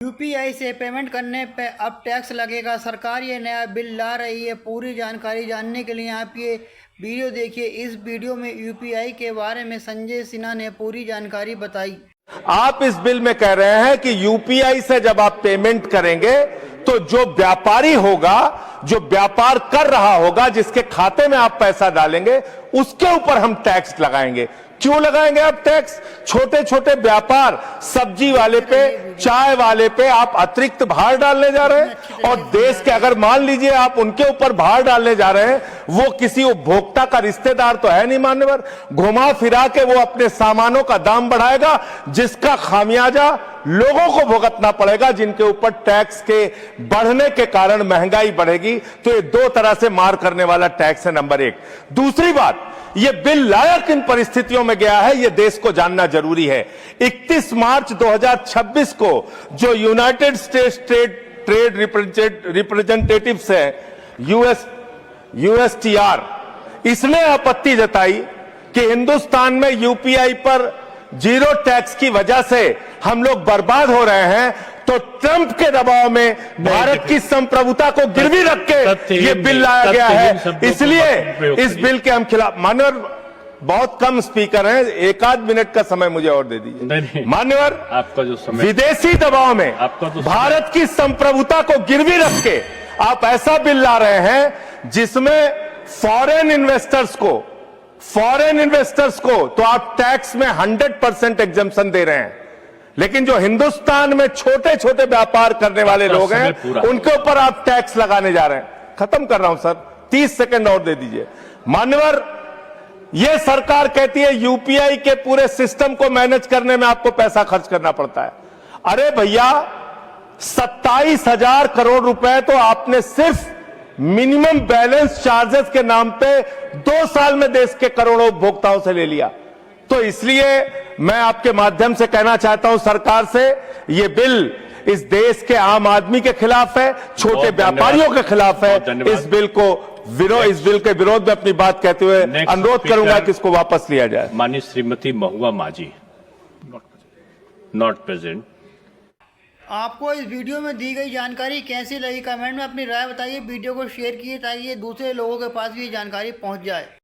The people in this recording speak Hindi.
यूपीआई से पेमेंट करने पे अब टैक्स लगेगा। सरकार ये नया बिल ला रही है। पूरी जानकारी जानने के लिए आप ये वीडियो देखिए। इस वीडियो में यूपीआई के बारे में संजय सिन्हा ने पूरी जानकारी बताई। आप इस बिल में कह रहे हैं कि यूपीआई से जब आप पेमेंट करेंगे तो जो व्यापारी होगा, जो व्यापार कर रहा होगा, जिसके खाते में आप पैसा डालेंगे, उसके ऊपर हम टैक्स लगाएंगे। क्यों लगाएंगे आप टैक्स? छोटे छोटे व्यापार, सब्जी वाले पे, चाय वाले पे आप अतिरिक्त भार डालने जा रहे हैं। और देश के, अगर मान लीजिए आप उनके ऊपर भार डालने जा रहे हैं, वो किसी उपभोक्ता का रिश्तेदार तो है नहीं मानने पर, घुमा फिरा के वो अपने सामानों का दाम बढ़ाएगा, जिसका खामियाजा लोगों को भुगतना पड़ेगा, जिनके ऊपर टैक्स के बढ़ने के कारण महंगाई बढ़ेगी। तो ये दो तरह से मार करने वाला टैक्स है, नंबर एक। दूसरी बात, ये बिल लाया किन परिस्थितियों में गया है, ये देश को जानना जरूरी है। 31 मार्च 2026 को जो यूनाइटेड स्टेट्स ट्रेड रिप्रेजेंटेटिव्स है, यूएसटीआर, इसने आपत्ति जताई कि हिंदुस्तान में यूपीआई पर जीरो टैक्स की वजह से हम लोग बर्बाद हो रहे हैं। तो ट्रंप के दबाव में भारत की संप्रभुता को गिरवी रख के ये बिल लाया गया है। इसलिए इस बिल के हम खिलाफ। मान्यवर, बहुत कम स्पीकर हैं, एक आध मिनट का समय मुझे और दे दीजिए। मान्यवर, आपका जो समय, विदेशी दबाव में भारत की संप्रभुता को गिरवी रख के आप ऐसा बिल ला रहे हैं जिसमें फॉरेन इन्वेस्टर्स को तो आप टैक्स में 100% एग्जम्पशन दे रहे हैं, लेकिन जो हिंदुस्तान में छोटे छोटे व्यापार करने वाले लोग हैं, उनके ऊपर आप टैक्स लगाने जा रहे हैं। खत्म कर रहा हूं सर, 30 सेकंड और दे दीजिए। मान्यवर, यह सरकार कहती है यूपीआई के पूरे सिस्टम को मैनेज करने में आपको पैसा खर्च करना पड़ता है। अरे भैया, 27,000 करोड़ रुपए तो आपने सिर्फ मिनिमम बैलेंस चार्जेस के नाम पे 2 साल में देश के करोड़ों उपभोक्ताओं से ले लिया। तो इसलिए मैं आपके माध्यम से कहना चाहता हूं सरकार से, यह बिल इस देश के आम आदमी के खिलाफ है, छोटे व्यापारियों के खिलाफ है। इस बिल के विरोध में अपनी बात कहते हुए अनुरोध करूंगा कि इसको वापस लिया जाए। माननीय श्रीमती महुआ माझी, नॉट प्रेजेंट। आपको इस वीडियो में दी गई जानकारी कैसी लगी, कमेंट में अपनी राय बताइए। वीडियो को शेयर कीजिए ताकि ये दूसरे लोगों के पास भी ये जानकारी पहुंच जाए।